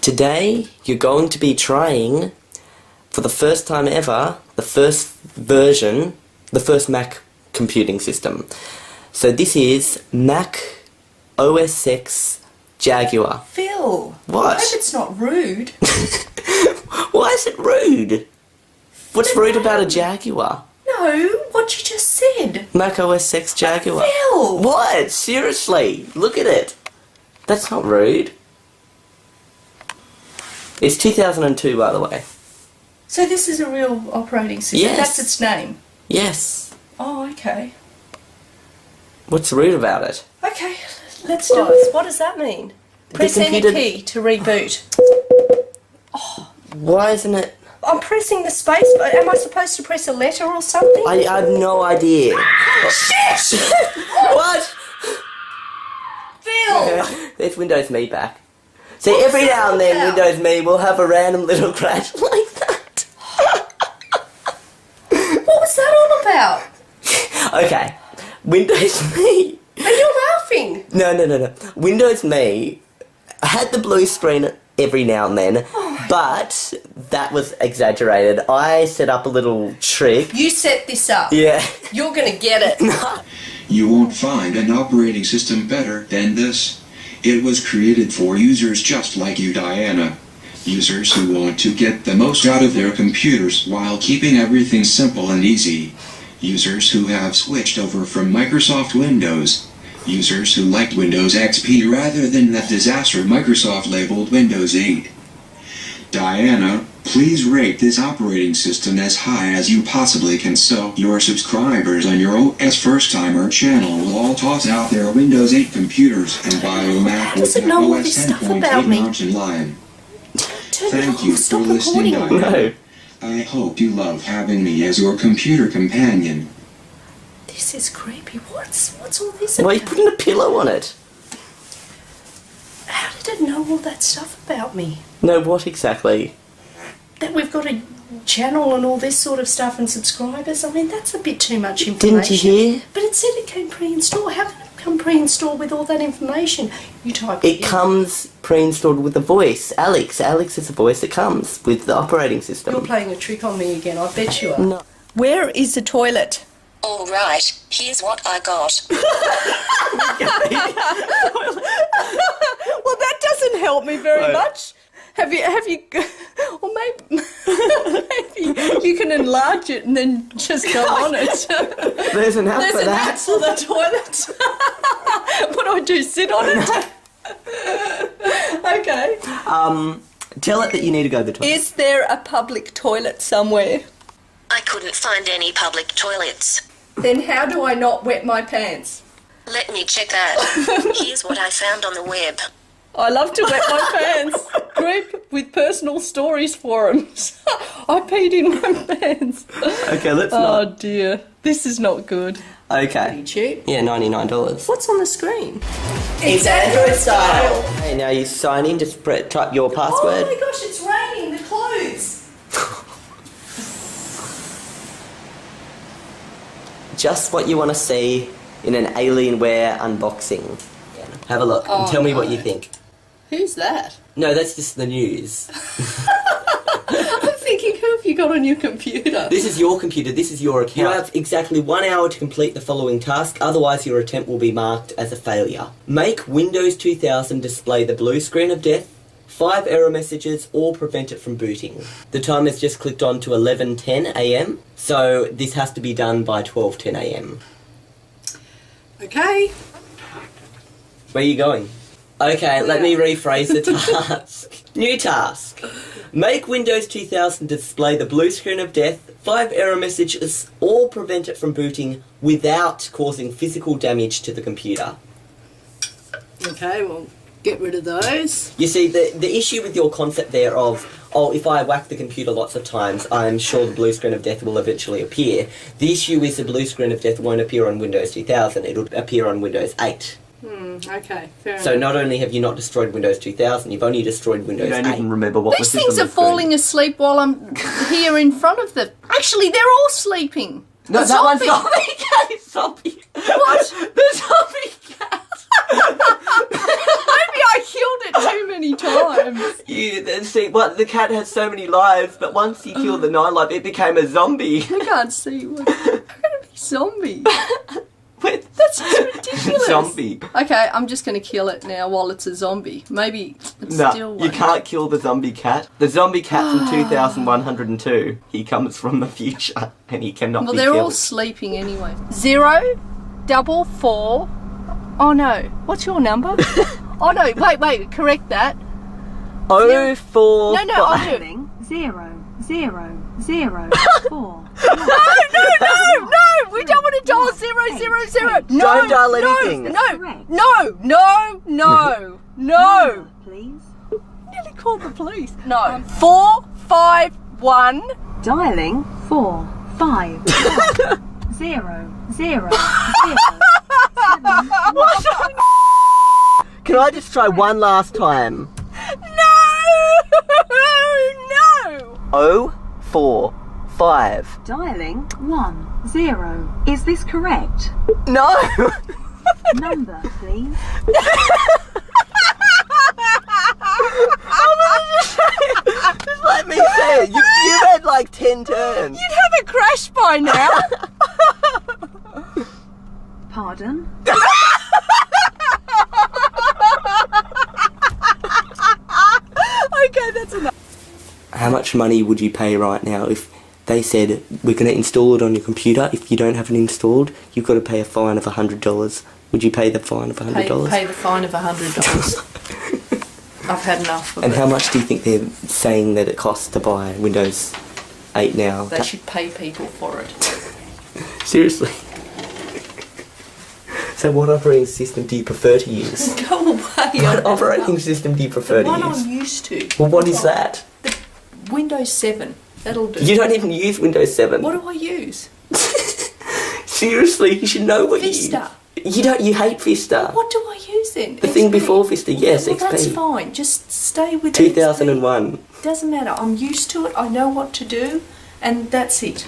Today, you're going to be trying, for the first time ever, the first version, the first Mac computing system. So this is Mac OS X Jaguar. Phil! What? I hope it's not rude. Why is it rude? What's rude about a Jaguar? No, what you just said. Mac OS X Jaguar. Phil! What? Seriously? Look at it. That's not rude. It's 2002, by the way. So this is a real operating system? Yes. That's its name? Yes. Oh, okay. What's rude about it? Okay, let's do it. What does that mean? Press any key to reboot. Why isn't it? I'm pressing the space, but am I supposed to press a letter or something? I have no idea. Shit! What? Phil! There's Windows Me back. See, every now and then Windows Me will have a random little crash like that. What was that all about? Okay, Windows Me. Are you laughing? No. Windows Me had the blue screen every now and then, but that was exaggerated. I set up a little trick. You set this up. Yeah. You're gonna get it. You won't find an operating system better than this. It was created for users just like you, Diana. Users who want to get the most out of their computers while keeping everything simple and easy. Users who have switched over from Microsoft Windows. Users who liked Windows XP rather than that disaster Microsoft labeled Windows 8. Diana, please rate this operating system as high as you possibly can so your subscribers on your OSFirstTimer channel will all toss out their Windows 8 computers and buy a Mac with an OS 10.8 Mountain Lion. Thank you for listening, Diana. No. I hope you love having me as your computer companion. This is creepy. What's all this about? Why are you putting a pillow on it? How did it know all that stuff about me? No, what exactly? That we've got a channel and all this sort of stuff and subscribers. I mean, that's a bit too much information. Didn't you hear? But it said it came pre-installed. How can it come pre-installed with all that information? You type It comes pre-installed with the voice. Alex is the voice that comes with the operating system. You're playing a trick on me again. I bet you are. No. Where is the toilet? All right, here's what I got. Well, that doesn't help me very much. Have you, or maybe you can enlarge it and then just go on it. There's an app There's for an that. app for the toilet. What do I do, sit on it? Okay. Tell it that you need to go to the toilet. Is there a public toilet somewhere? I couldn't find any public toilets. Then how do I not wet my pants? Let me check that. Here's what I found on the web. I love to wet my pants. Group with personal stories forums. I peed in my pants. Okay, let's Oh not. dear, this is not good. Okay. Pretty cheap. Yeah, $99. What's on the screen? It's Android style. Hey, now you sign in, just type your password. Oh my gosh, it's raining. The clothes. Just what you want to see in an Alienware unboxing. Have a look and tell me what you think. Who's that? No, that's just the news. I'm thinking, who have you got on your computer? This is your computer, this is your account. You have exactly 1 hour to complete the following task, otherwise your attempt will be marked as a failure. Make Windows 2000 display the blue screen of death, 5 error messages, or prevent it from booting. The time has just clicked on to 11:10 AM, so this has to be done by 12:10 AM. Okay. Where are you going? Okay, let me rephrase the task. New task. Make Windows 2000 display the blue screen of death, 5 error messages, or prevent it from booting without causing physical damage to the computer. Okay, well, get rid of those. You see, the issue with your concept there of, oh, if I whack the computer lots of times, I'm sure the blue screen of death will eventually appear. The issue is the blue screen of death won't appear on Windows 2000, it'll appear on Windows 8. Okay, fair enough. So not only have you not destroyed Windows 2000, you've only destroyed Windows 8. You don't even remember what was These hit things on are the screen. falling asleep while I'm here in front of them. Actually, they're all sleeping. No, A that one's zombie. zombie cat. Zombie. What? The zombie cat. Maybe I I killed it too many times. See, what, the cat has so many lives, but once you kill the 9 life, it became a zombie. I can't see. How can it be zombie? Wait, That's just ridiculous. Zombie. Okay, I'm just going to kill it now while it's a zombie. Maybe it's still No, you can't kill the zombie cat. The zombie cat from 2102, he comes from the future and he cannot be killed. Well, they're all sleeping anyway. 0, 4, 4. Oh no, what's your number? Oh no, wait, correct that. 045. No, I'll do it. 0, 0, 0, 4. No, we don't want to dial 0, 0, 0. No, Don't dial anything. No. Please. Nearly called the police. No. 451. Dialing 4, 5, 0, 0, 0. Can I just try one last time? No. 045. Dialing 1, 0. Is this correct? No. Number, please. Just let me say it. You've had like 10 turns. You'd have a crash by now. Pardon? Okay, that's enough. How much money would you pay right now if they said, we're going to install it on your computer, if you don't have it installed, you've got to pay a fine of $100. Would you pay the fine of $100? Pay the fine of $100. I've had enough of And it. how much do you think they're saying that it costs to buy Windows 8 now? They should pay people for it. Seriously? So what operating system do you prefer to use? Go away. What operating system do you prefer The to one use? I'm used to. Well, what is that? Windows 7. That'll do. You don't even use Windows 7. What do I use? Seriously, you should know what Vista. You don't. You hate Vista. What do I use then? The thing XP? before Vista, yes, well, XP. that's fine. Just stay with 2001. XP. Doesn't matter. I'm used to it. I know what to do, and that's it.